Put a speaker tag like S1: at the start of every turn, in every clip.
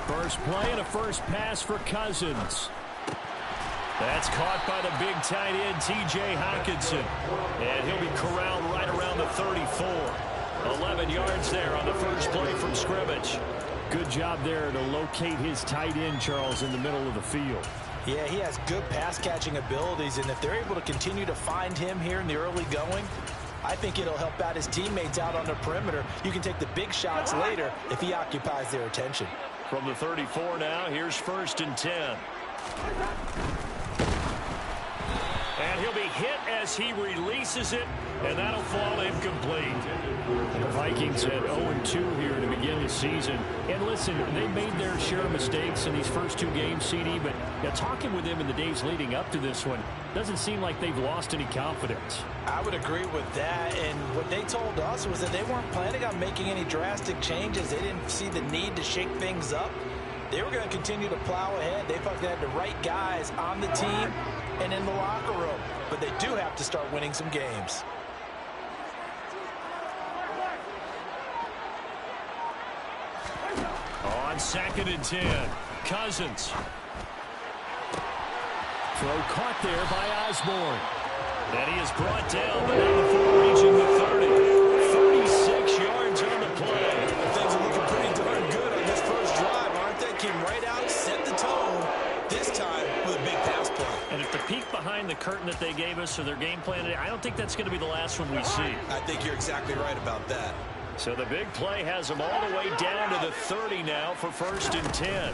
S1: First play and a first pass for Cousins. That's caught by the big tight end, T.J. Hockenson. And he'll be corralled right around the 34. 11 yards there on the first play from scrimmage. Good job there to locate his tight end, Charles, in the middle of the field.
S2: Yeah, he has good pass-catching abilities, and if they're able to continue to find him here in the early going, I think it'll help out his teammates out on the perimeter. You can take the big shots later if he occupies their attention.
S1: From the 34 now, here's 1st and 10. And he'll be hit as he releases it, and that'll fall incomplete. The Vikings at 0-2 here to begin the season. And listen, they made their share of mistakes in these first 2 games, CD, but talking with them in the days leading up to this one, doesn't seem like they've lost any confidence.
S2: I would agree with that, and what they told us was that they weren't planning on making any drastic changes. They didn't see the need to shake things up. They were going to continue to plow ahead. They felt they had the right guys on the team and in the locker room, but they do have to start winning some games.
S1: On 2nd and 10, Cousins. Throw caught there by Osborne. And he is brought down, but now before reaching the 30. 36 yards on the play.
S2: Things are looking pretty darn good on this first drive, aren't they? Came right out, set the tone, this time with a big pass play.
S1: And if the peek behind the curtain that they gave us or their game plan, I don't think that's going to be the last one we see.
S2: I think you're exactly right about that.
S1: So the big play has them all the way down to the 30 now for 1st and 10.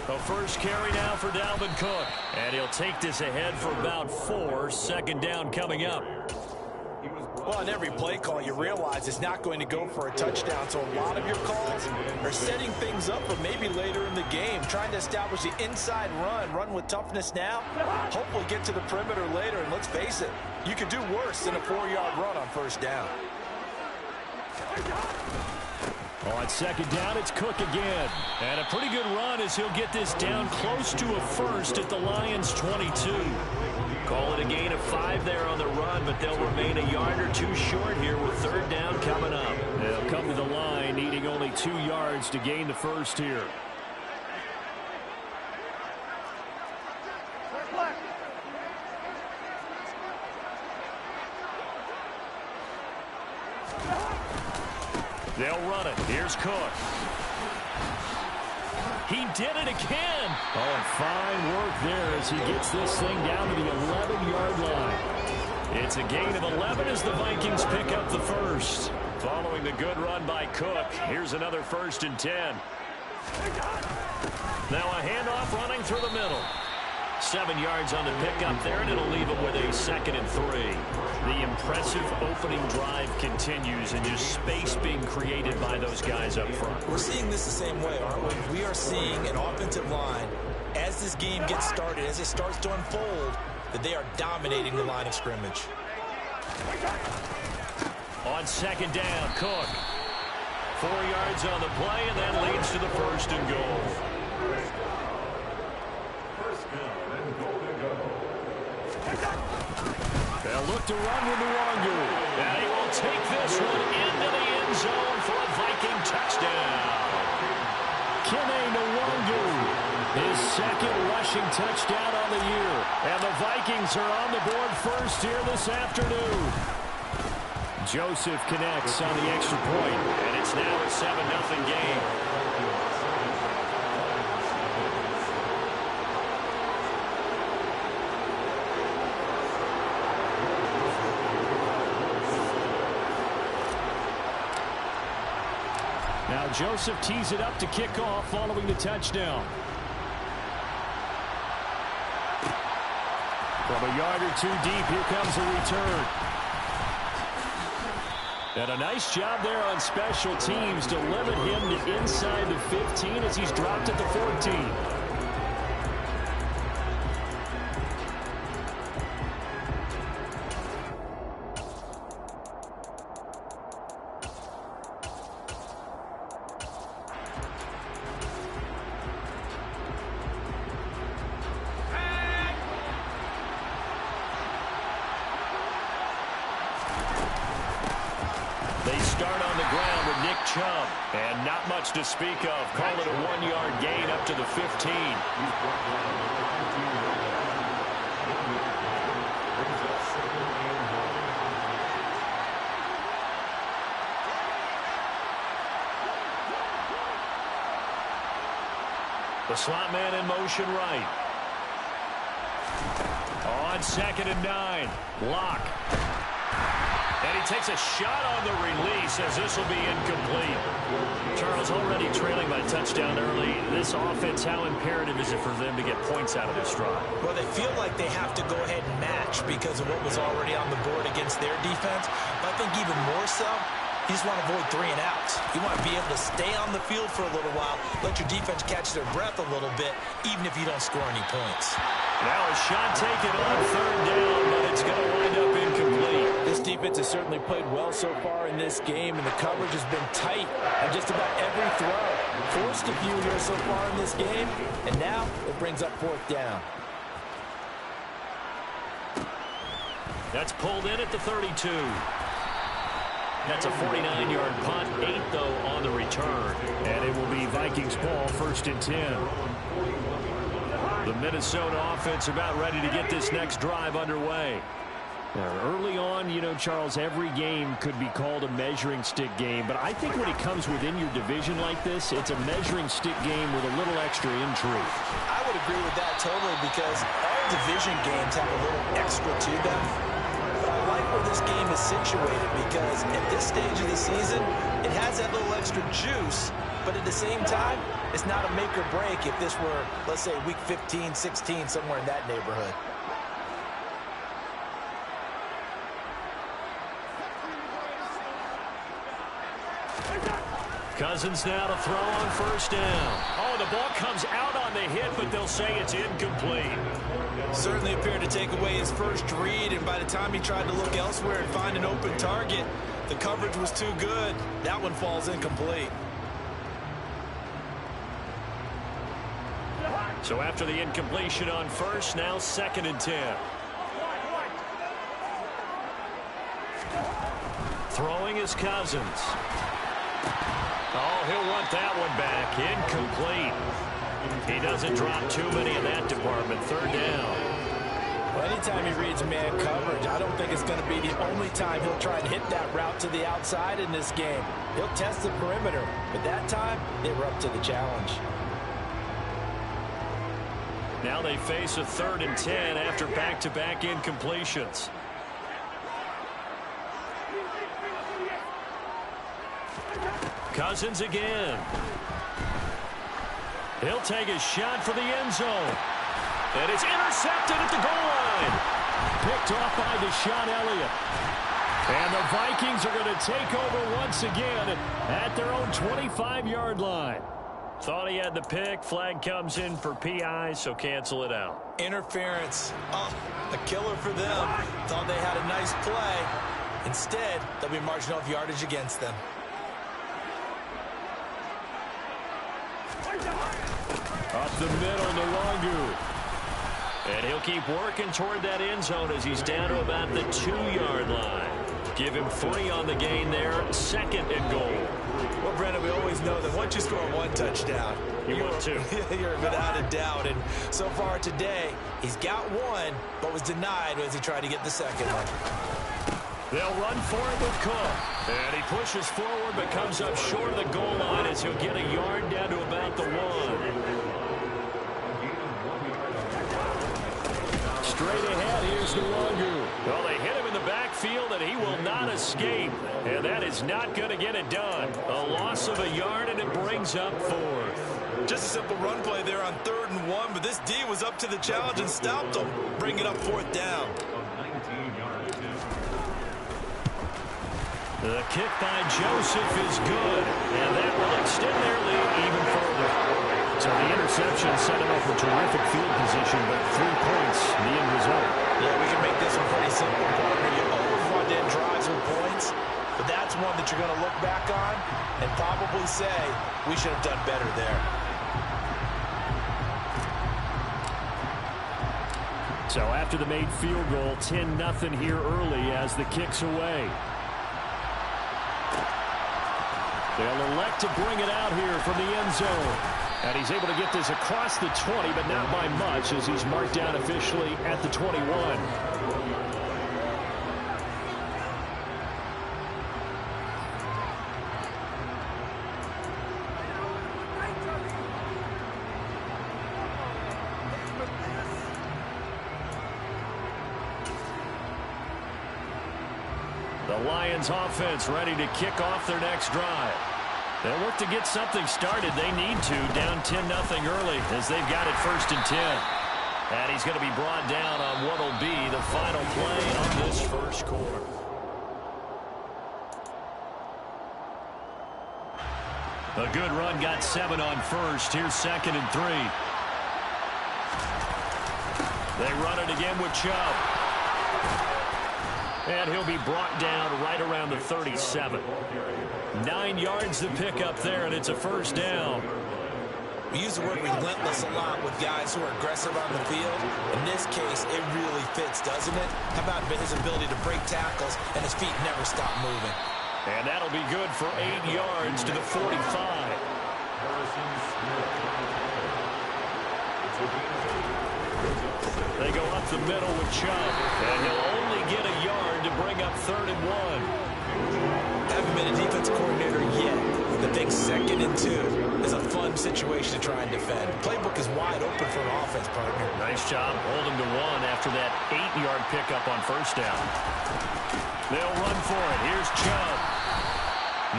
S1: The first carry now for Dalvin Cook. And he'll take this ahead for about 4. 2nd down coming up.
S2: Well, on every play call, you realize it's not going to go for a touchdown. So a lot of your calls are setting things up for maybe later in the game, trying to establish the inside run with toughness now, hopefully get to the perimeter later. And let's face it, you could do worse than a 4-yard run on 1st down.
S1: On 2nd down, it's Cook again. And a pretty good run as he'll get this down close to a 1st at the Lions' 22. Call it a gain of 5 there on the run, but they'll remain a yard or 2 short here with 3rd down coming up. They'll come to the line needing only 2 yards to gain the 1st here. They'll run it. Here's Cook. He did it again. Oh, and fine work there as he gets this thing down to the 11-yard line. It's a gain of 11 as the Vikings pick up the 1st. Following the good run by Cook, here's another 1st and 10. Now a handoff running through the middle. 7 yards on the pickup there, and it'll leave them with a 2nd and 3. The impressive opening drive continues, and just space being created by those guys up front.
S2: We're seeing this the same way, aren't we? We are seeing an offensive line, as this game gets started, as it starts to unfold, that they are dominating the line of scrimmage.
S1: On 2nd down, Cook. 4 yards on the play, and that leads to the 1st and goal. They'll look to run with Muave. And he will take this one into the end zone for a Viking touchdown. Kene Muave, his 2nd rushing touchdown on the year. And the Vikings are on the board 1st here this afternoon. Joseph connects on the extra point. And it's now a 7-0 game. Now Joseph tees it up to kick off following the touchdown. From a yard or 2 deep, here comes a return. And a nice job there on special teams to limit him to inside the 15 as he's dropped at the 14. They start on the ground with Nick Nick Chubb. And not much to speak of. Call it a 1-yard gain up to the 15. The slot man in motion right. On 2nd and 9. Lock. And he takes a shot on the release as this will be incomplete. Charles, already trailing by touchdown early. This offense, how imperative is it for them to get points out of this drive?
S2: Well, they feel like they have to go ahead and match because of what was already on the board against their defense. But I think even more so, you just want to avoid 3 and outs. You want to be able to stay on the field for a little while, let your defense catch their breath a little bit, even if you don't score any points.
S1: Now a shot taken on 3rd down, but it's going to wind up incomplete.
S2: This defense has certainly played well so far in this game, and the coverage has been tight on just about every throw. Forced a few here so far in this game, and now it brings up 4th down.
S1: That's pulled in at the 32. That's a 49-yard punt, 8 though on the return. And it will be Vikings ball, 1st and 10. The Minnesota offense about ready to get this next drive underway. Now, early on, you know, Charles, every game could be called a measuring stick game. But I think when it comes within your division like this, it's a measuring stick game with a little extra intrigue.
S2: I would agree with that totally because all division games have a little extra to them. But I like where this game is situated because at this stage of the season, it has that little extra juice. But at the same time, it's not a make or break if this were, let's say, week 15, 16, somewhere in that neighborhood.
S1: Cousins now to throw on 1st down. Oh, the ball comes out on the hit, but they'll say it's incomplete.
S2: Certainly appeared to take away his first read, and by the time he tried to look elsewhere and find an open target, the coverage was too good. That one falls incomplete.
S1: So after the incompletion on 1st, now 2nd and 10. Throwing is Cousins. Oh, he'll want that one back. Incomplete. He doesn't drop too many in that department. 3rd down.
S2: Well, anytime he reads man coverage, I don't think it's going to be the only time he'll try and hit that route to the outside in this game. He'll test the perimeter, but that time, they were up to the challenge.
S1: Now they face a 3rd and 10 after back-to-back incompletions. Cousins again. He'll take a shot for the end zone. And it's intercepted at the goal line. Picked off by Deshaun Elliott. And the Vikings are going to take over once again at their own 25-yard line. Thought he had the pick. Flag comes in for PI, so cancel it out.
S2: Interference. Oh, a killer for them. Thought they had a nice play. Instead, they'll be marching off yardage against them.
S1: Up the middle, Nwangu. And he'll keep working toward that end zone as he's down to about the 2-yard line. Give him 3 on the gain there. 2nd and goal.
S2: Well, Brendan, we always know that once you score 1 touchdown,
S1: you want 2.
S2: You're without a doubt. And so far today, he's got 1, but was denied as he tried to get the 2nd one.
S1: They'll run for it with Cook. And he pushes forward but comes up short of the goal line as he'll get a yard down to about the 1. Straight ahead, here's Nwangu. Well, they hit him in the backfield, and he will not escape. And that is not going to get it done. A loss of a yard, and it brings up 4th.
S2: Just a simple run play there on 3rd and 1, but this D was up to the challenge and stopped him, bringing up 4th down.
S1: The kick by Joseph is good, and that will extend their lead even further. So the interception set him up for terrific field position, but 3 points, the end result.
S2: Yeah, we can make this one pretty simple, partner. You always want to end drives with points, but that's one that you're going to look back on and probably say, we should have done better there.
S1: So after the made field goal, 10-0 here early as the kick's away. They'll elect to bring it out here from the end zone. And he's able to get this across the 20, but not by much as he's marked down officially at the 21. The Lions offense ready to kick off their next drive. They'll look to get something started. They need to, down 10-0 early as they've got it 1st and 10. And he's going to be brought down on what will be the final play of this first quarter. A good run got 7 on first. Here's 2nd and 3. They run it again with Chubb. And he'll be brought down right around the 37. 9 yards to pick up there, and it's a 1st down.
S2: We use the word relentless a lot with guys who are aggressive on the field. In this case, it really fits, doesn't it? How about his ability to break tackles and his feet never stop moving?
S1: And that'll be good for 8 yards to the 45. They go up the middle with Chubb, and he'll only get a yard to bring up 3rd and 1.
S2: Haven't been a defense coordinator yet. The big 2nd and 2 is a fun situation to try and defend. Playbook is wide open for an offense partner.
S1: Nice job holding to 1 after that 8-yard pickup on 1st down. They'll run for it. Here's Chubb.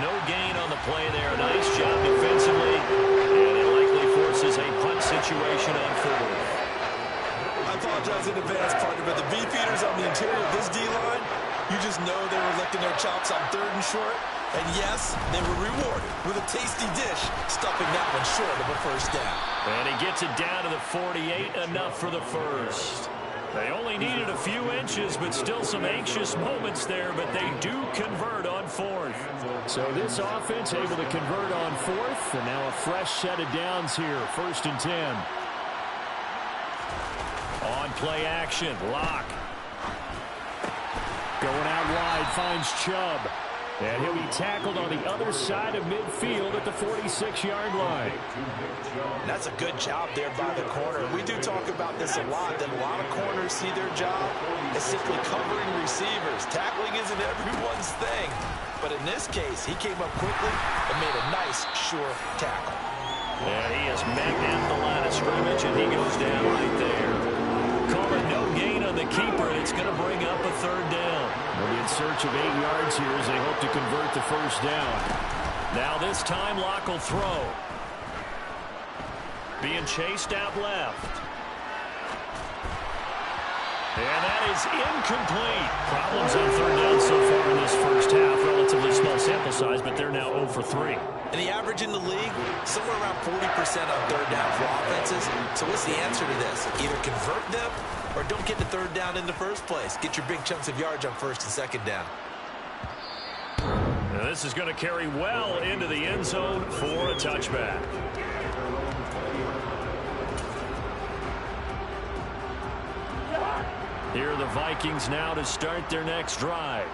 S1: No gain on the play there. Nice job defensively. And it likely forces a punt situation on 4th.
S2: I apologize in advance, partner, but the beefeaters on the interior of this D-line, you just know they were licking their chops on 3rd and short. And yes, they were rewarded with a tasty dish, stuffing that one short of a 1st down.
S1: And he gets it down to the 48, enough for the 1st. They only needed a few inches, but still some anxious moments there, but they do convert on 4th. So this offense able to convert on 4th, and now a fresh set of downs here, 1st and 10. On play action, Locke. Going out wide, finds Chubb. And he'll be tackled on the other side of midfield at the 46-yard line.
S2: That's a good job there by the corner. We do talk about this a lot, that a lot of corners see their job as simply covering receivers. Tackling isn't everyone's thing. But in this case, he came up quickly and made a nice, sure tackle.
S1: And he is met at the line of scrimmage, and he goes down right there. Call it no gain on the keeper, and it's going to bring up a 3rd down. They'll be in search of 8 yards here as they hope to convert the 1st down. Now this time, Locke will throw. Being chased out left. And that is incomplete. Problems on 3rd down so far in this 1st half. Relatively small sample size, but they're now 0 for 3.
S2: And the average in the league, somewhere around 40% on 3rd down for offenses. So what's the answer to this? Either convert them or don't get the 3rd down in the first place. Get your big chunks of yards on 1st and 2nd down.
S1: Now this is going to carry well into the end zone for a touchback. Here are the Vikings now to start their next drive.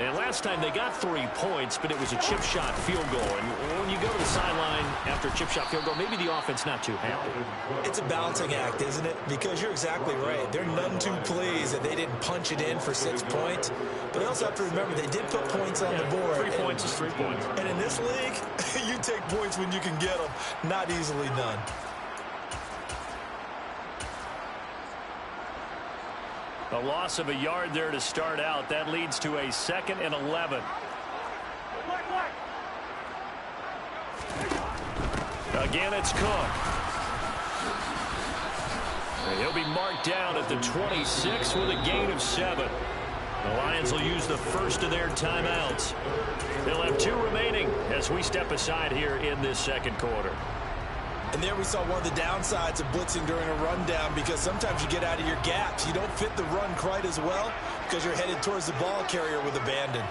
S1: And last time they got 3 points, but it was a chip shot field goal. And when you go to the sideline after a chip shot field goal, maybe the offense not too happy.
S2: It's a balancing act, isn't it? Because you're exactly right. They're none too pleased that they didn't punch it in for 6 points. But they also have to remember they did put points on the board.
S1: 3 points is 3 points.
S2: And in this league, you take points when you can get them, not easily done.
S1: A loss of a yard there to start out. That leads to a 2nd and 11. Again, it's Cook. And he'll be marked down at the 26 with a gain of 7. The Lions will use the first of their timeouts. They'll have 2 remaining as we step aside here in this 2nd quarter.
S2: And there we saw one of the downsides of blitzing during a rundown, because sometimes you get out of your gaps. You don't fit the run quite as well because you're headed towards the ball carrier with abandon.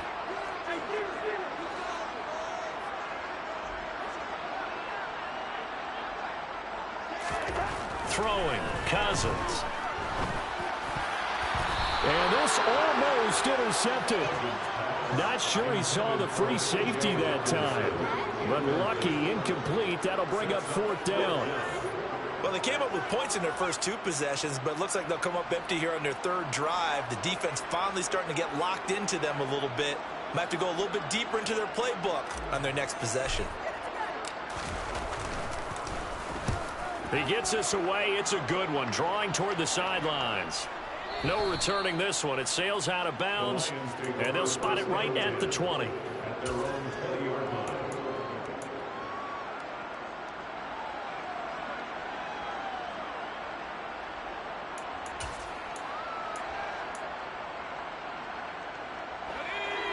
S1: Throwing, Cousins. And this almost intercepted. Not sure he saw the free safety that time. But lucky, incomplete. That'll bring up 4th down.
S2: Well, they came up with points in their first 2 possessions, but it looks like they'll come up empty here on their 3rd drive. The defense finally starting to get locked into them a little bit. Might have to go a little bit deeper into their playbook on their next possession.
S1: He gets this away. It's a good one. Drawing toward the sidelines. No returning this one. It sails out of bounds, and they'll spot it right at the 20.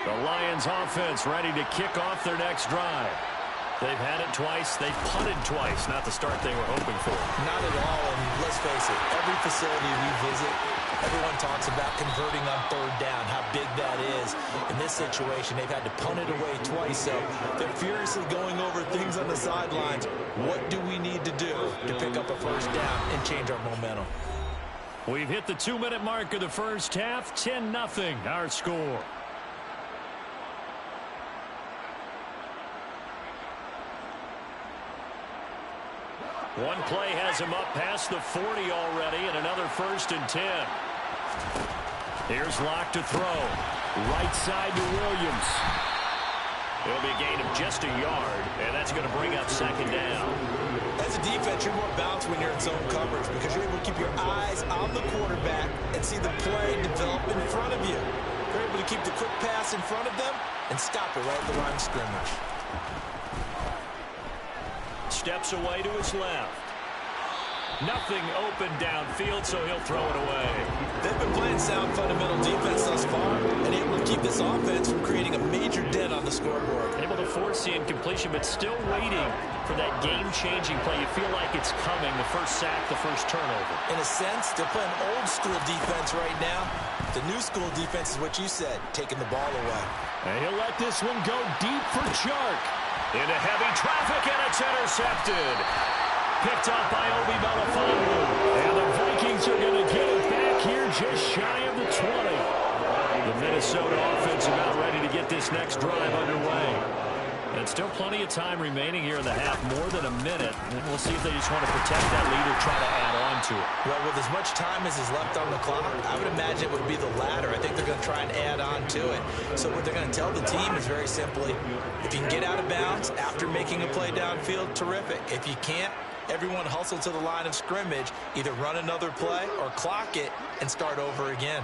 S1: The Lions offense ready to kick off their next drive. They've had it twice. They've punted twice. Not the start they were hoping for.
S2: Not at all, and let's face it, every facility we visit, everyone talks about converting on 3rd down, how big that is. In this situation, they've had to punt it away twice, so they're furiously going over things on the sidelines. What do we need to do to pick up a 1st down and change our momentum?
S1: We've hit the 2-minute mark of the first half. 10-0 our score. One play has him up past the 40 already, and another 1st and 10. Here's Locke to throw. Right side to Williams. It'll be a gain of just a yard, and that's going to bring up 2nd down.
S2: As a defense, you're more balanced when you're in zone coverage because you're able to keep your eyes on the quarterback and see the play develop in front of you. You're able to keep the quick pass in front of them and stop it right at the line of scrimmage.
S1: Steps away to his left. Nothing open downfield, so he'll throw it away.
S2: They've been playing sound fundamental defense thus far and able to keep this offense from creating a major dent on the scoreboard.
S1: Able to force the incompletion, but still waiting for that game-changing play. You feel like it's coming, the first sack, the first turnover.
S2: In a sense, they're playing old-school defense right now. The new school defense is what you said, taking the ball away.
S1: And he'll let this one go deep for Chark. Into heavy traffic, and it's intercepted. Picked up by Obi Melifonwu. And the Vikings are going to get it back here just shy of the 20. The Minnesota offense about ready to get this next drive underway. And still plenty of time remaining here in the half, more than a minute. And we'll see if they just want to protect that lead or try to add on to it.
S2: Well, with as much time as is left on the clock, I would imagine it would be the latter. I think they're going to try and add on to it. So what they're going to tell the team is very simply, if you can get out of bounds after making a play downfield, terrific. If you can't, everyone hustle to the line of scrimmage, either run another play or clock it and start over again.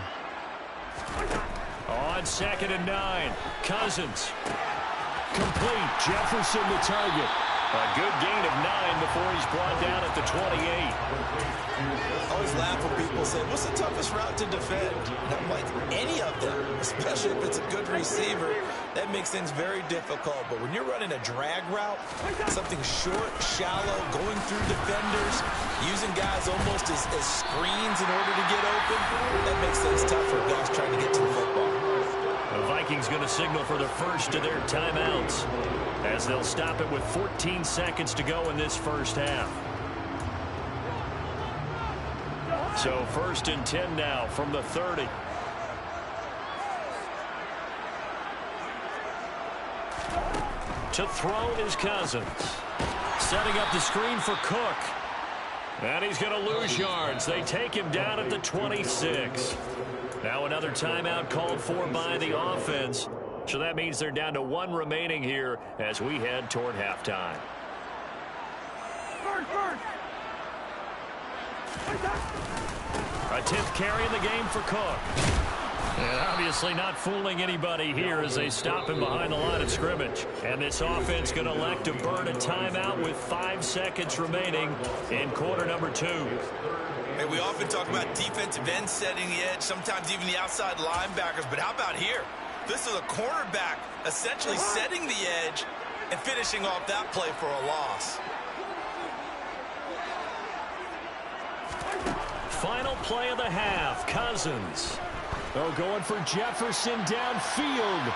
S1: On 2nd and 9, Cousins. Complete. Jefferson the target. A good gain of 9 before he's brought down at the 28.
S2: I always laugh when people say, what's the toughest route to defend? And I'm like, any of them, especially if it's a good receiver. That makes things very difficult. But when you're running a drag route, something short, shallow, going through defenders, using guys almost as screens in order to get open, that makes things tough for guys trying to get to the football.
S1: The Vikings going to signal for the first of their timeouts as they'll stop it with 14 seconds to go in this first half. So 1st and 10 now from the 30. To throw is Cousins. Setting up the screen for Cook. And he's going to lose yards. They take him down at the 26. Now another timeout called for by the offense. So that means they're down to 1 remaining here as we head toward halftime. A 10th carry in the game for Cook. And obviously not fooling anybody here as they stop him behind the line of scrimmage. And this offense going to elect to burn a timeout with 5 seconds remaining in quarter number 2.
S2: And we often talk about defensive ends setting the edge, sometimes even the outside linebackers. But how about here? This is a cornerback essentially setting the edge and finishing off that play for a loss.
S1: Final play of the half, Cousins. Oh, going for Jefferson downfield.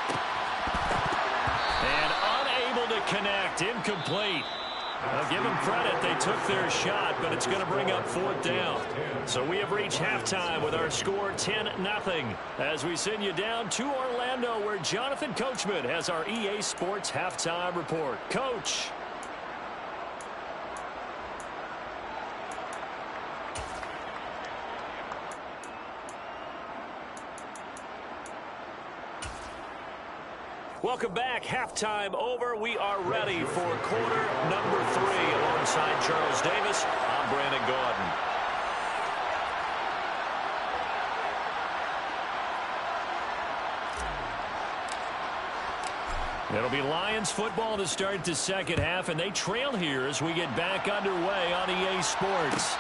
S1: And unable to connect, incomplete. I'll give them credit. They took their shot, but it's going to bring up 4th down. So we have reached halftime with our score 10-0. As we send you down to Orlando, where Jonathan Coachman has our EA Sports halftime report. Coach. Welcome back. Halftime over. We are ready for quarter number 3. Alongside Charles Davis, I'm Brandon Gaudin. It'll be Lions football to start the second half, and they trail here as we get back underway on EA Sports.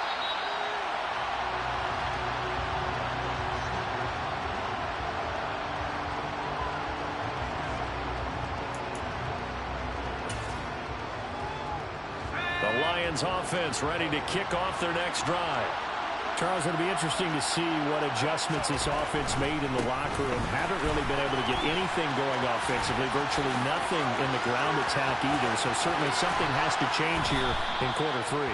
S1: The Lions offense ready to kick off their next drive.
S3: Charles, it'll be interesting to see what adjustments this offense made in the locker room. Haven't really been able to get anything going offensively, virtually nothing in the ground attack either. So certainly something has to change here in quarter 3.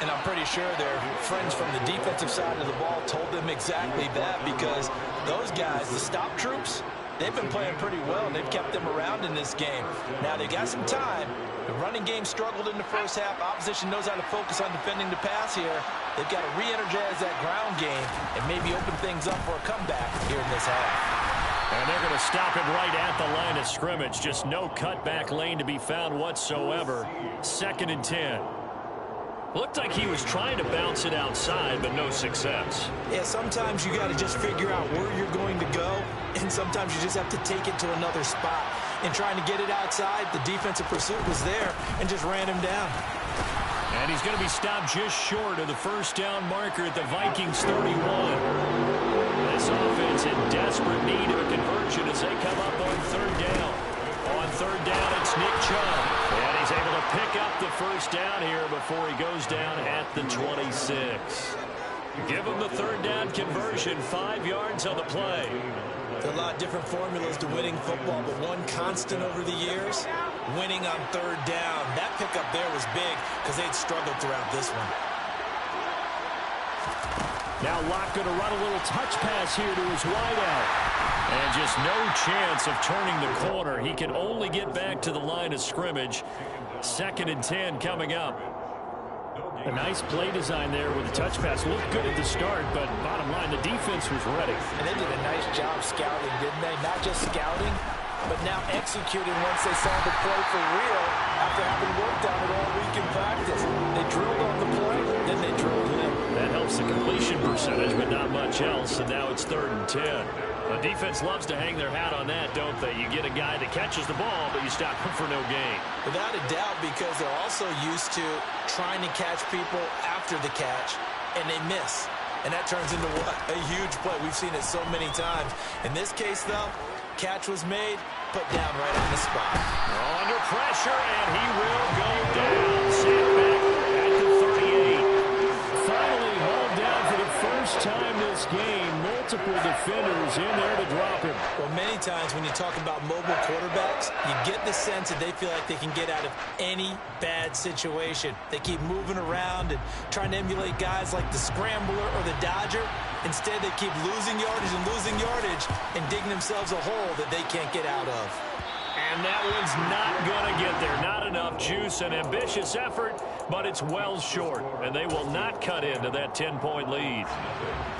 S2: And I'm pretty sure their friends from the defensive side of the ball told them exactly that, because those guys, the stop troops, they've been playing pretty well, and they've kept them around in this game. Now, they got some time. The running game struggled in the first half. Opposition knows how to focus on defending the pass here. They've got to re-energize that ground game and maybe open things up for a comeback here in this half.
S1: And they're going to stop it right at the line of scrimmage. Just no cutback lane to be found whatsoever. 2nd and 10. Looked like he was trying to bounce it outside, but no success.
S2: Yeah, sometimes you got to just figure out where you're going to go, and sometimes you just have to take it to another spot. In trying to get it outside, the defensive pursuit was there and just ran him down.
S1: And he's going to be stopped just short of the first down marker at the Vikings 31. This offense in desperate need of a conversion as they come up on 3rd down. On 3rd down, it's Nick Chubb. And he's able to pick up the first down here before he goes down at the 26. Give him the 3rd down conversion, 5 yards on the play.
S2: There are a lot of different formulas to winning football, but one constant over the years, winning on 3rd down. That pickup there was big because they'd struggled throughout this one.
S3: Now Locke going to run a little touch pass here to his wideout.
S1: And just no chance of turning the corner. He can only get back to the line of scrimmage. 2nd and 10 coming up.
S3: A nice play design there with the touch pass. Looked good at the start, but bottom line, the defense was ready.
S2: And they did a nice job scouting, didn't they? Not just scouting, but now executing once they saw the play for real after having worked on it all week in practice. They drilled on the play, then they drilled it in.
S1: That helps the completion percentage, but not much else, and now it's 3rd and 10. The defense loves to hang their hat on that, don't they? You get a guy that catches the ball, but you stop him for no gain.
S2: Without a doubt, because they're also used to trying to catch people after the catch, and they miss. And that turns into what? A huge play. We've seen it so many times. In this case, though, catch was made, put down right on the spot.
S1: Under pressure, and he will go down. Set back at the 38.
S3: Finally hauled down for the first time this game. Multiple defenders in there to drop him.
S2: Well, many times when you talk about mobile quarterbacks, you get the sense that they feel like they can get out of any bad situation. They keep moving around and trying to emulate guys like the scrambler or the dodger. Instead, they keep losing yardage and digging themselves a hole that they can't get out of.
S1: And that one's not going to get there. Not enough juice, an ambitious effort, but it's well short. And they will not cut into that 10-point lead.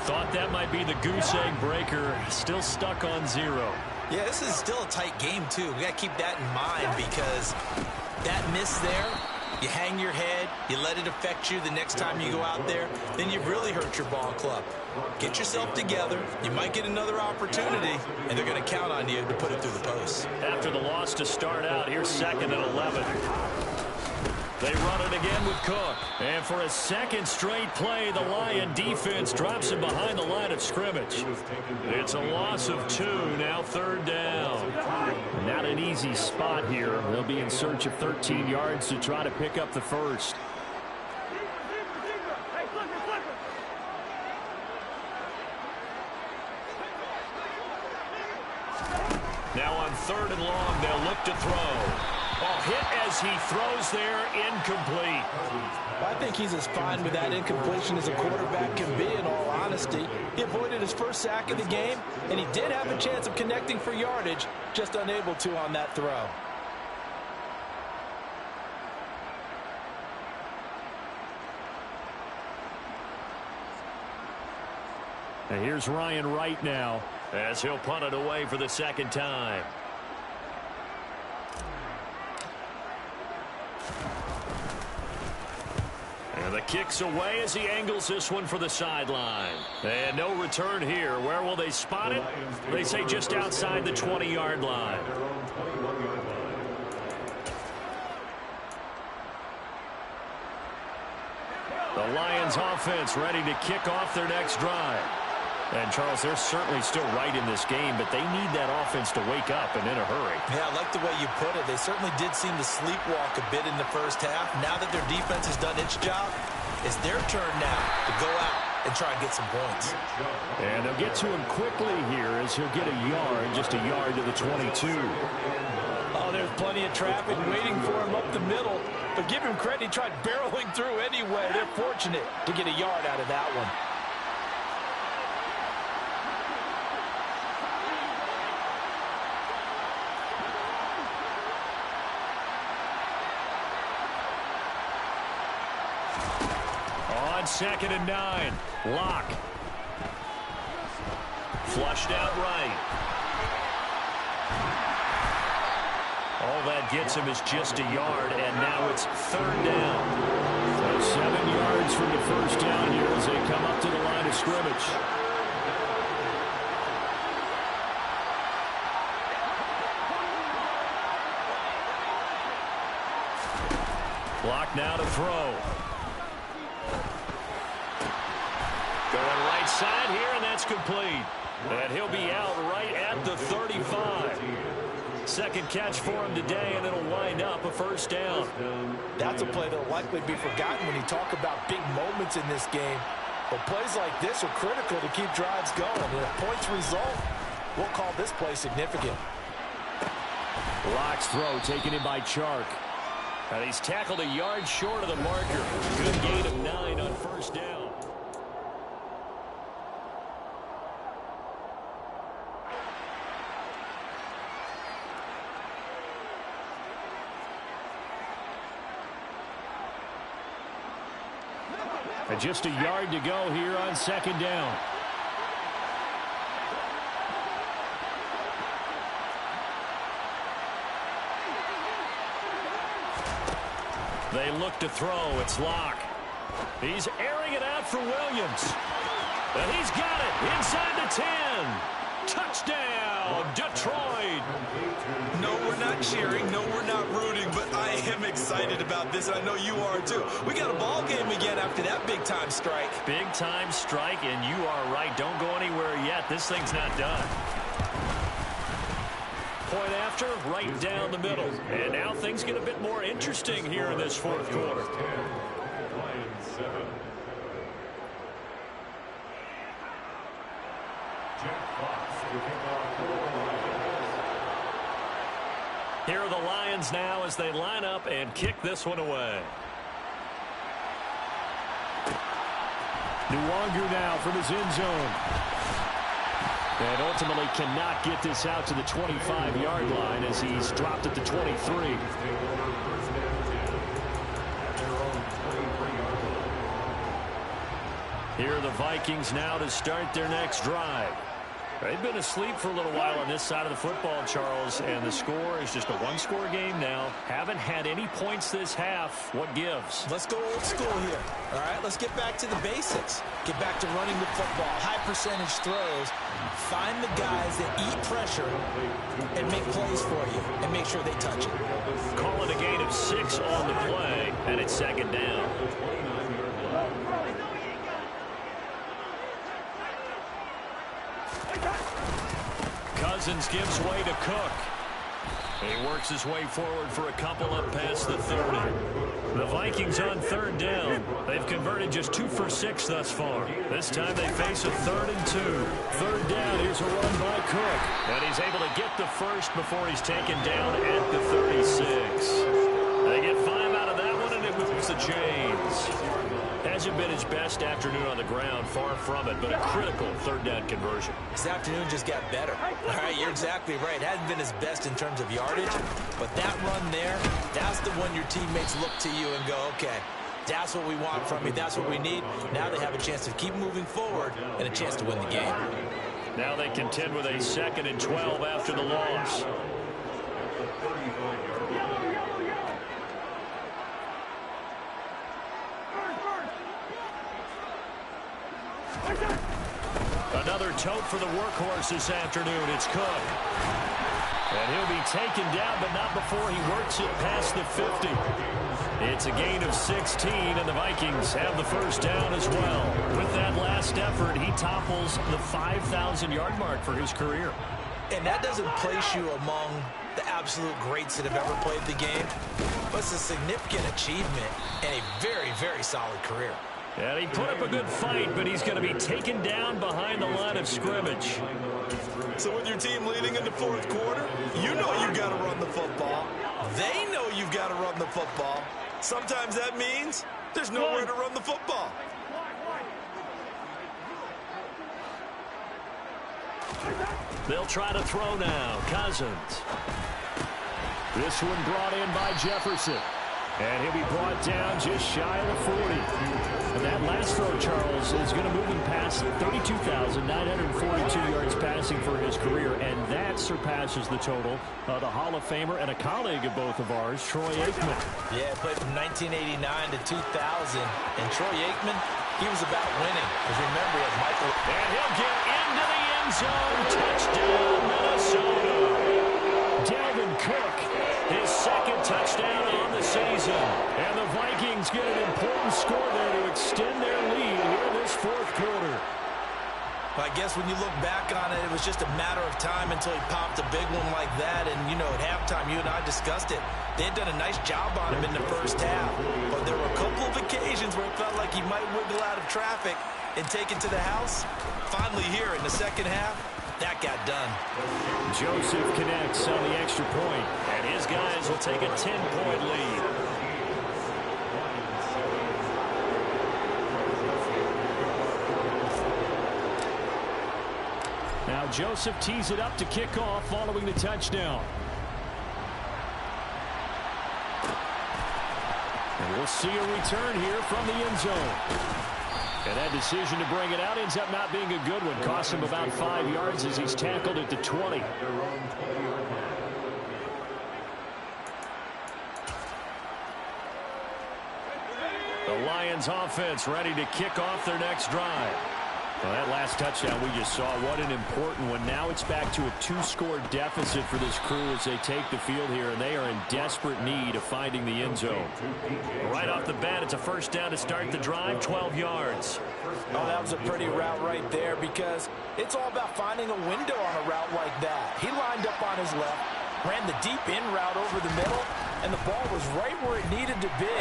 S1: Thought that might be the goose egg breaker. Still stuck on 0.
S2: Yeah, this is still a tight game, too. We got to keep that in mind because that miss there, you hang your head, you let it affect you the next time you go out there, then you've really hurt your ball club. Get yourself together. You might get another opportunity, and they're going to count on you to put it through the post.
S1: After the loss to start out, here's 2nd and 11. They run it again with Cook. And for a second straight play, the Lion defense drops him behind the line of scrimmage. It's a loss of 2, now 3rd down.
S3: Not an easy spot here. They'll be in search of 13 yards to try to pick up the first.
S1: Now on 3rd and long, they'll look to throw.
S3: Oh, hit as he throws there, incomplete.
S2: I think he's as fine with that incompletion as a quarterback can be, in all honesty. He avoided his first sack of the game, and he did have a chance of connecting for yardage, just unable to on that throw.
S3: And here's Ryan Wright now, as he'll punt it away for the second time. And the kick's away as he angles this one for the sideline. And no return here. Where will they spot it? They say just outside the 20-yard line. The Lions offense ready to kick off their next drive. And, Charles, they're certainly still right in this game, but they need that offense to wake up and in a hurry.
S2: Yeah, I like the way you put it. They certainly did seem to sleepwalk a bit in the first half. Now that their defense has done its job, it's their turn now to go out and try and get some points.
S3: And they'll get to him quickly here as he'll get a yard, just a yard to the 22.
S2: Oh, there's plenty of traffic waiting for him up the middle. But give him credit, he tried barreling through anyway. They're fortunate to get a yard out of that one.
S3: On 2nd and 9, Locke. Flushed out right. All that gets him is just a yard, and now it's 3rd down. So 7 yards from the first down here as they come up to the line of scrimmage. Locke now to throw. Going right side here, and that's complete. And he'll be out right at the 35. Second catch for him today, and it'll wind up a first down.
S2: That's a play that'll likely be forgotten when you talk about big moments in this game. But plays like this are critical to keep drives going. And a points result, we'll call this play significant.
S3: Locke's throw taken in by Chark. And he's tackled a yard short of the marker. Good gain of 9 on first down. And just a yard to go here on 2nd down. They look to throw. It's Locke. He's airing it out for Williams. And he's got it inside the 10. Touchdown, Detroit.
S4: No, we're not cheering. No, we're not rooting. But I am excited about this, and I know you are too. We got a ball game again after that big-time strike.
S3: Big-time strike, and you are right. Don't go anywhere yet. This thing's not done. Point after, right down the middle. And now things get a bit more interesting here in this 4th quarter. Here are the Lions now as they line up and kick this one away. Nwangu now from his end zone. And ultimately cannot get this out to the 25-yard line as he's dropped at the 23. Here are the Vikings now to start their next drive. They've been asleep for a little while on this side of the football, Charles, and the score is just a one-score game now. Haven't had any points this half. What gives?
S2: Let's go old school here. All right, let's get back to the basics. Get back to running the football, high percentage throws. Find the guys that eat pressure and make plays for you and make sure they touch it.
S3: Call it a gain of 6 on the play, and it's 2nd down. Cousins gives way to Cook. He works his way forward for a couple up past the 30. The Vikings on third down. They've converted just 2 for 6 thus far. This time they face a 3rd and 2. Third down, here's a run by Cook. And he's able to get the first before he's taken down at the 36. They get 5 out of that one, and it moves the chains. Hasn't been his best afternoon on the ground, far from it, but a critical third down conversion.
S2: His afternoon just got better. All right, you're exactly right. Hadn't been his best in terms of yardage, but that run there, that's the one your teammates look to you and go, okay, that's what we want from you. That's what we need. Now they have a chance to keep moving forward and a chance to win the game.
S3: Now they contend with a 2nd and 12 after the loss. Another tote for the workhorse this afternoon. It's Cook. And he'll be taken down, but not before he works it past the 50. It's a gain of 16, and the Vikings have the first down as well. With that last effort, he topples the 5,000-yard mark for his career.
S2: And that doesn't place you among the absolute greats that have ever played the game, but it's a significant achievement and a very, very solid career.
S3: And he put up a good fight, but he's going to be taken down behind the line of scrimmage.
S4: So with your team leading in the 4th quarter, you know you've got to run the football. They know you've got to run the football. Sometimes that means there's nowhere to run the football.
S3: They'll try to throw now. Cousins. This one brought in by Jefferson. And he'll be brought down just shy of the 40. And that last throw, Charles, is going to move him past 32,942 yards passing for his career. And that surpasses the total of the Hall of Famer and a colleague of both of ours, Troy Aikman.
S2: Yeah, played from 1989 to 2000. And Troy Aikman, he was about winning. Because remember, he had Michael.
S3: And he'll get into the end zone. Touchdown, Minnesota. Dalvin Cook, his 2nd touchdown on the season. And the Vikings get an important score there to extend their lead here this 4th quarter.
S2: I guess when you look back on it, it was just a matter of time until he popped a big one like that. And, you know, at halftime, you and I discussed it. They had done a nice job on him in the first half. But there were a couple of occasions where it felt like he might wiggle out of traffic and take it to the house. Finally here in the 2nd half, that got done.
S3: Joseph connects on the extra point, and his guys will take a 10-point lead. Now Joseph tees it up to kick off following the touchdown. And we'll see a return here from the end zone. And that decision to bring it out ends up not being a good one. Cost him about 5 yards as he's tackled at the 20. The Lions offense ready to kick off their next drive. Well, that last touchdown we just saw, what an important one. Now it's back to a 2-score deficit for this crew as they take the field here, and they are in desperate need of finding the end zone. Right off the bat, it's a first down to start the drive, 12 yards.
S2: Oh, that was a pretty route right there because it's all about finding a window on a route like that. He lined up on his left, ran the deep in route over the middle, and the ball was right where it needed to be.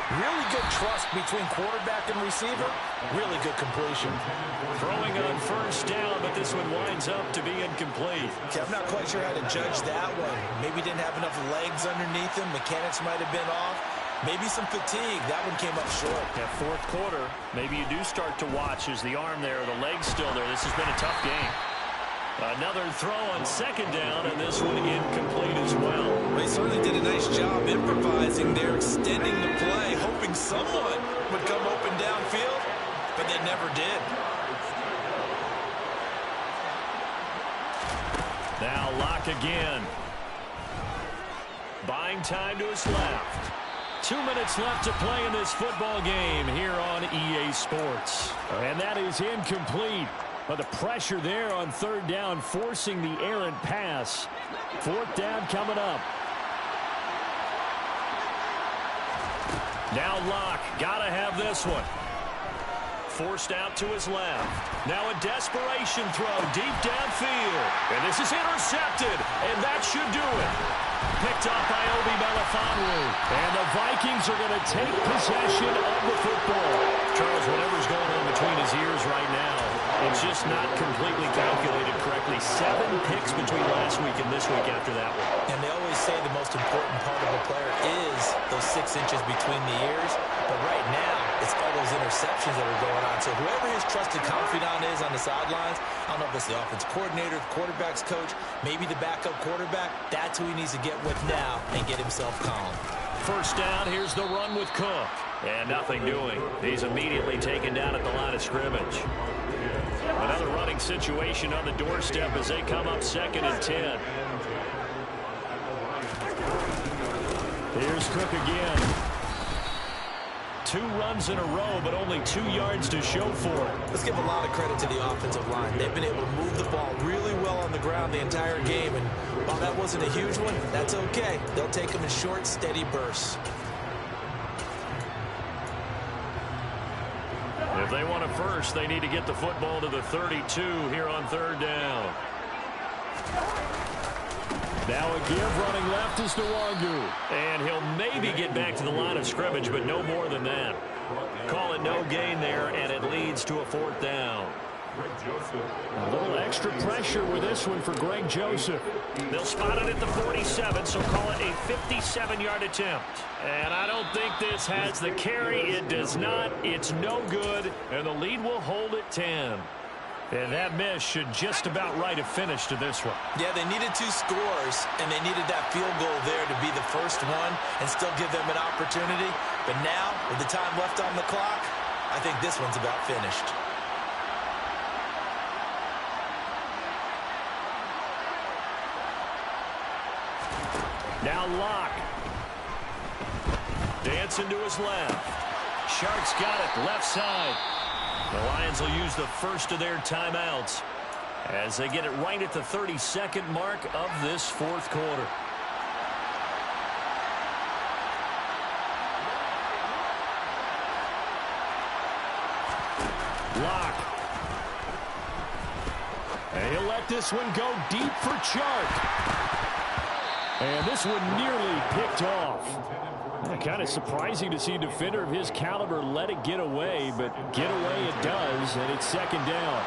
S2: Really good trust between quarterback and receiver. Really good completion.
S3: Throwing on first down, but this one winds up to be incomplete.
S2: Okay, I'm not quite sure how to judge that one. Maybe didn't have enough legs underneath him. Mechanics might have been off. Maybe some fatigue. That one came up short.
S3: Yeah, 4th quarter, maybe you do start to watch as the arm there, the leg's still there. This has been a tough game. Another throw on 2nd down, and this one incomplete as well.
S4: They certainly did a nice job improvising there, extending the play, hoping someone would come open downfield, but they never did.
S3: Now Locke again. Buying time to his left. 2 minutes left to play in this football game here on EA Sports. And that is incomplete. But the pressure there on 3rd down, forcing the errant pass. 4th down coming up. Now Locke, gotta have this one. Forced out to his left. Now a desperation throw deep downfield. And this is intercepted, and that should do it. Picked up by Obi Melifonwu. And the Vikings are going to take possession of the football. Charles, whatever's going on between his ears right now, it's just not completely calculated correctly. 7 picks between last week and this week after that one.
S2: And they always say the most important part of a player is those 6 inches between the ears. But right now, it's all those interceptions that are going on. So whoever his trusted confidant is on the sidelines, I don't know if it's the offense coordinator, the quarterback's coach, maybe the backup quarterback, that's who he needs to get with now and get himself calm.
S3: First down, here's the run with Cook.
S1: And nothing doing. He's immediately taken down at the line of scrimmage.
S3: Another running situation on the doorstep as they come up 2nd and 10. Here's Cook again. 2 runs in a row, but only 2 yards to show for it.
S2: Let's give a lot of credit to the offensive line. They've been able to move the ball really well on the ground the entire game, and while that wasn't a huge one, that's okay. They'll take them in short, steady bursts.
S3: If they want a first, they need to get the football to the 32 here on 3rd down. Now a give running left is Nwangu. And he'll maybe get back to the line of scrimmage, but no more than that. Call it no gain there, and it leads to a 4th down. A little extra pressure with this one for Greg Joseph.
S1: They'll spot it at the 47, so call it a 57-yard attempt.
S3: And I don't think this has the carry. It does not. It's no good, and the lead will hold at 10. And that miss should just about right a finish to this one.
S2: Yeah, they needed 2 scores, and they needed that field goal there to be the first one and still give them an opportunity. But now, with the time left on the clock, I think this one's about finished.
S3: Now Locke. Dancing to his left. Sharks got it, left side. The Lions will use the first of their timeouts as they get it right at the 32nd mark of this 4th quarter. Locke. And he'll let this one go deep for Chark. And this one nearly picked off. Kind of surprising to see a defender of his caliber let it get away, but get away it does, and it's 2nd down.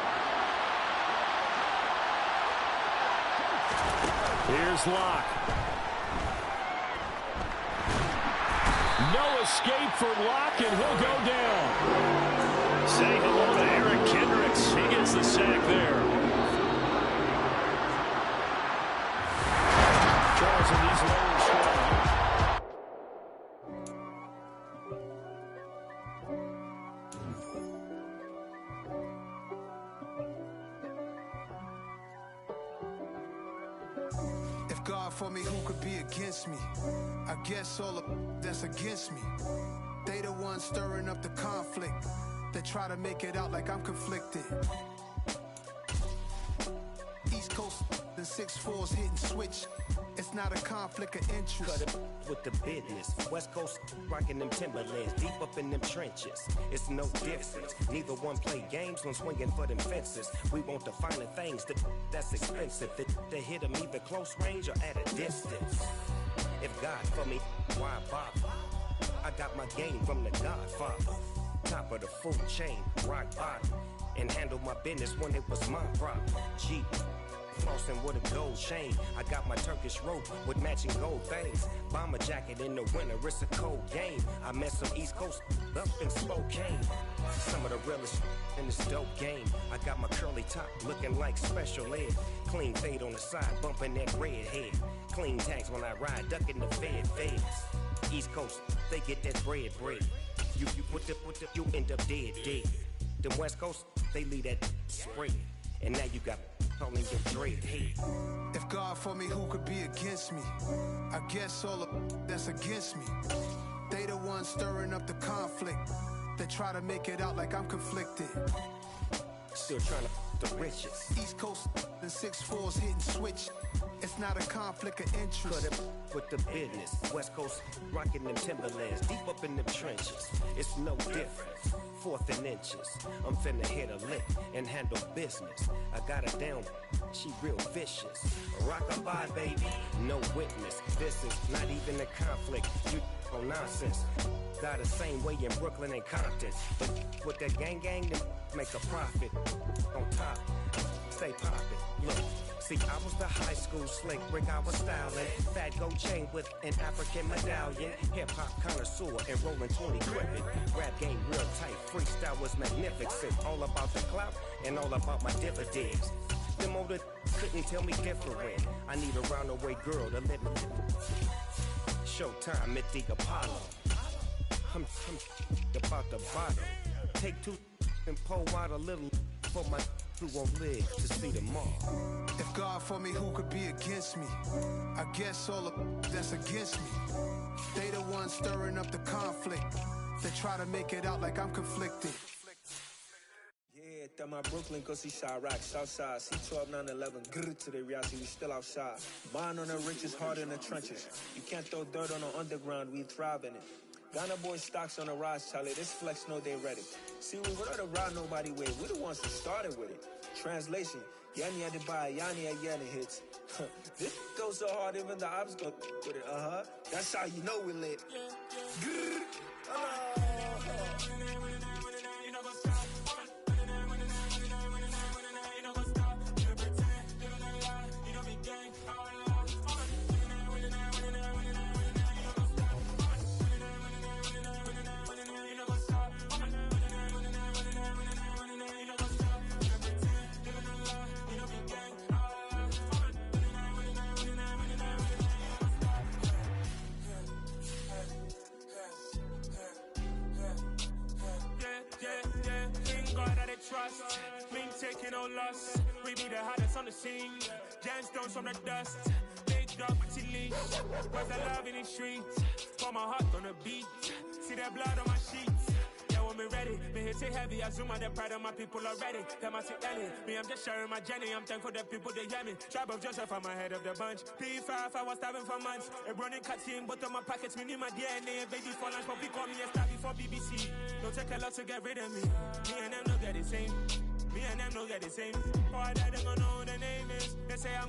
S3: Here's Locke. No escape for Locke, and he'll go down. Say hello to Eric Kendricks. He gets the sack there. Charles, in these lower scoring.
S5: God for me, who could be against me? I guess all of that's against me. They the ones stirring up the conflict. They try to make it out like I'm conflicted. East Coast, the 6'4s hitting switch. It's not a conflict of interest.
S6: Cut it with the business. West Coast rocking them Timberlands, deep up in them trenches. It's no difference. Neither one play games, one swinging for them fences. We want the finer things that's expensive. They hit them either close range or at a distance. If God for me, why bother? I got my game from the Godfather. Top of the food chain, rock bottom. And handle my business when it was my problem. Jeep. Flossing with a gold chain. I got my Turkish rope with matching gold things. Bomber jacket in the winter, it's a cold game. I met some East Coast up in Spokane. Some of the realest in this dope game. I got my curly top looking like special ed. Clean fade on the side, bumping that red head. Clean tags when I ride, ducking the feds. East Coast, they get that bread. You you end up dead. Them West Coast, they leave that spray. And now you got calling your dread head.
S5: If God for me, who could be against me? I guess all of that's against me. They the ones stirring up the conflict. They try to make it out like I'm conflicted.
S6: Still trying to the riches.
S5: East Coast, the 6'4s hitting switch. It's not a conflict of interest.
S6: Cut it with the business. West Coast rocking them Timberlands, deep up in them trenches. It's no different. 4th and inches. I'm finna hit a lick and handle business. I got her down, she real vicious. Rock-a-bye, baby, no witness. This is not even a conflict. You on nonsense. Got the same way in Brooklyn and Compton. But with that gang, then make a profit. On top, stay poppin'. Look. See, I was the high school slick brick, I was styling. Fat gold chain with an African medallion. Hip-hop connoisseur and rolling 20 gripping. Rap game real tight, freestyle was magnificent. All about the clout and all about my dividends. Them older couldn't tell me different. I need a roundaway girl to let me. Showtime at the Apollo. I'm about the bottle. Take 2 and pour out a little for my who won't live to see tomorrow.
S5: If God for me, who could be against me? I guess all of that's against me. They the ones stirring up the conflict. They try to make it out like I'm conflicted.
S7: Yeah, that my Brooklyn, go see Chirac, Southside, C12, 911, grrr to the reality, we still outside. Mine on the richest, hard in the trenches. You can't throw dirt on the underground, we thrive in it. Ghana boys stocks on the rise, Charlie. This flex know they ready. See, we without a ride nobody with. We the ones that started with it. Translation: Yanni had to buy, Yanni had Yanni hits. This goes so hard, even the ops go with it. That's how you know we lit.
S8: Trust, me taking no loss. We be the hottest on the scene. Gemstones from the dust. Big dog, pretty leash. Where's the love in the streets? Pour my heart on the beat. See that blood on my sheets. Yeah, when me ready, me hit it heavy. I zoom on the pride of my people already. Them I see Ellie. Me, I'm just sharing my journey. I'm thankful that people they hear me. Tribe of Joseph, I'm ahead of the bunch. P5, I was starving for months. A running cutscene, but on my pockets, me need my DNA. Baby for lunch, but we call me a star before BBC. Don't take a lot to get rid of me. Me and them don't get the same. Me and them don't get the same. All that they gonna know who the name is. They say I'm